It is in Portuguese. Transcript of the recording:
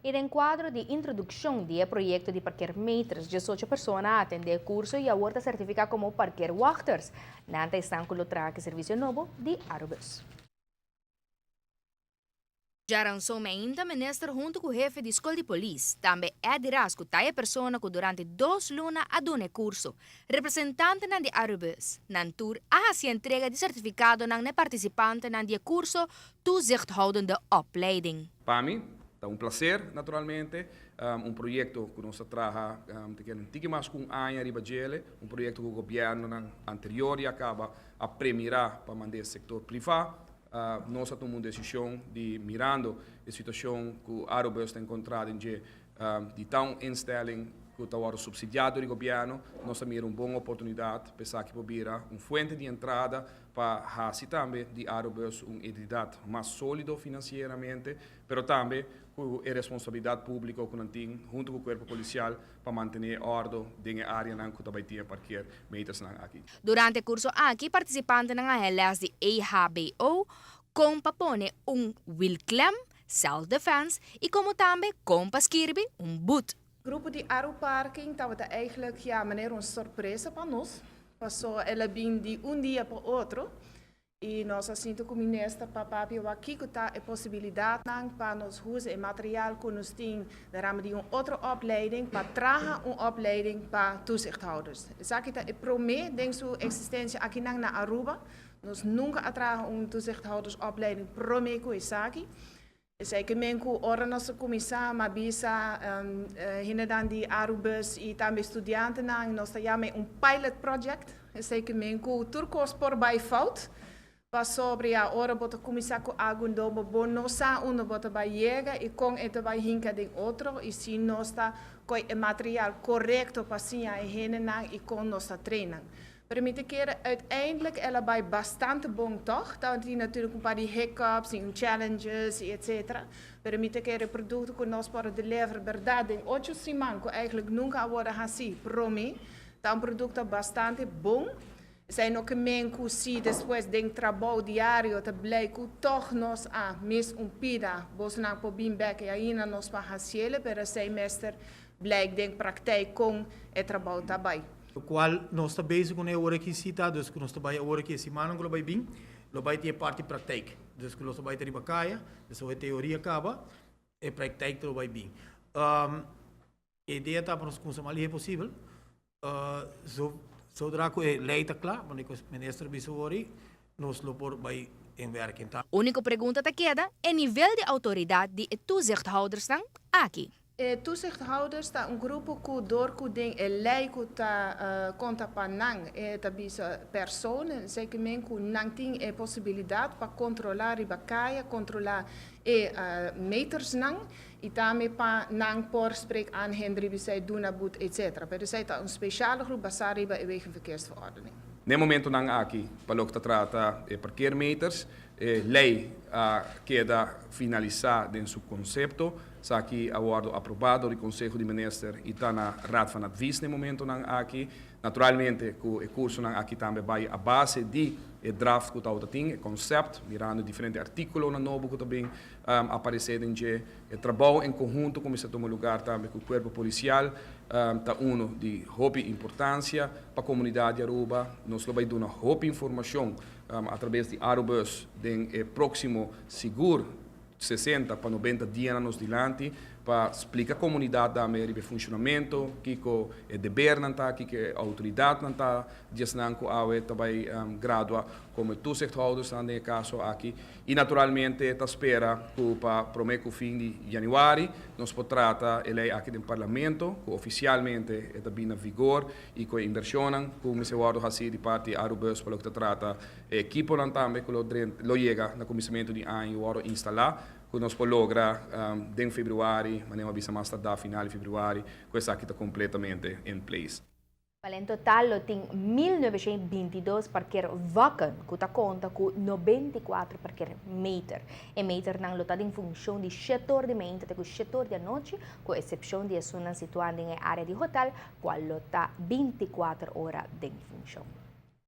E no quadro de introdução do projeto de parqueamentos, 18 pessoas atendem o curso e agora certificado como parqueirwachters. Nanta estão com o traque serviço novo de Arubus. Já lançou ainda ministro junto com o chefe de escola de polícia. Também é de rasgo a pessoa que durante 2 lunas adune curso. Representante de Arubus, na tour, a se entrega de certificado na participante na curso toezichthoudende opleiding. Para mim, é prazer, naturalmente. Projeto que nós trabalhamos mais com a ANHA Ribagele, projeto que o governo anterior acaba a premiar para mandar o setor privado. Nós tomamos uma decisão de mirando a situação que o Arubus está encontrado em de tão instelling que está subsidiado do governo. Nós temos uma boa oportunidade para que possa uma fonte de entrada para fazer também de Arubus uma entidade mais sólida financeiramente, mas também com a responsabilidade pública que nós temos junto com o corpo policial para manter ordem na área que também tem parqueamentos aqui. Durante o curso aqui, participantes na LS de EHBO compõem willklem, self-defense e como também compascirbe boot. O grupo de Aruparking estava eigenlijk maneira uma surpresa para nós. Passou ela bem de dia para outro. E nós assim com o ministro para aqui que está a possibilidade para nós usar o material que nós temos de uma outra opleiding para trazer uma opleiding para toezichthouders. Isso aqui é promete de sua existência aqui na Aruba. Nós nunca atragen uma toezichthoudersopleiding promete com isso aqui. Zeker men ku ora nossa comissão mas bisa dan die Arubus e também estudantes nós temos pilot project. Zeker men ku turcos por by fout. Pas sobre a ora bota comissão ku agundo bo nossa uno bota by chega e com eta by hinka de outro e se nós tá com o material correto para sim a e com nossa treina. Permite que uiteindelijk ela vai bastante bom toch, dan die natuurlijk een paar hiccups en challenges etc. Permite que o produto que nós podemos deliverar verdade em 8 semanas que eigenlijk nunca worden assim promi, dan produto bastante bom. Zijn ook men que se depois de trabalho diário te blijkt toch nós mis pida, bos na po bimbek e aí nós para haciele para semestre blijkt de praktijk com e trabalho também. O qual nós está bezig com a hora que cita, dus que nós trabalha a hora que semana que vai bem, lo vai ter parte prática, dus que nós vai ter bacaia, dus a teoria acaba, e prática lo vai bem. A ideia está para nós consumir ali é possível, zodra que a lei está clara, quando o ministro bisouari, nós lo por vai em werk então. Única pergunta que queda é nível de autoridade de toezichthouders aqui. Toezichthouders está grupo que door que tem lei que tá conta para nang bisa persone zeker men que nang tem a possibilidade para controlar a bacaia, controlar meters nang e também para nang por spreek aan Henry bisai duna boot etc. Pero zij tá speciale groep basari bij wegenverkeersverordening. No momento nang aqui, para o que trata de parqueamentos, lei queda finalizada em seu conceito. Está aqui agora aprovado do Conselho de Ministros e está na Raad van Advies no momento aqui. Naturalmente, o curso aqui também vai a base de draft que está tem, o conceito, mirando diferentes artículos na novo que também aparecer em que o trabalho em conjunto como se toma lugar também com o corpo policial está de grande importância para a comunidade Aruba. Nós vamos dar uma grande informação através de Arubus do próximo seguro 60 para 90 dias nos dilante para explicar à comunidade também o funcionamento, que é dever nanta, que a autoridade nanta, dias não que a também gradua como toezichthouders no caso aqui e naturalmente está espera que para prometo fim de janeiro nós podemos tratar a lei aqui no parlamento que oficialmente está bem em vigor e com inversão como se guarda assim de parte Arubus para o que trata equipo também que lo chega no começamento de ano e instalar que nós podemos lograr em fevereiro, mas não avisa mais tarde, final de fevereiro, que isso aqui está completamente em place. Em total, tem 1922 parqueiro vacan, que está conta com 94 parqueiro meter. E meter não lotado em função de setor de manhã até o setor de noite, com exceção de zonas situadas em área de hotel, qual lota 24 horas de função.